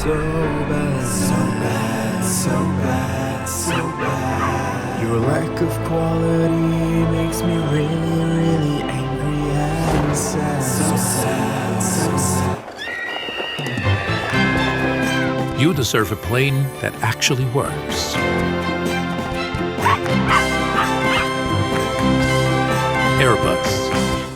so bad, so bad, so bad, so bad. Your lack of quality makes me really, really angry and sad. So sad, so sad. You deserve a plane that actually works. Airbus.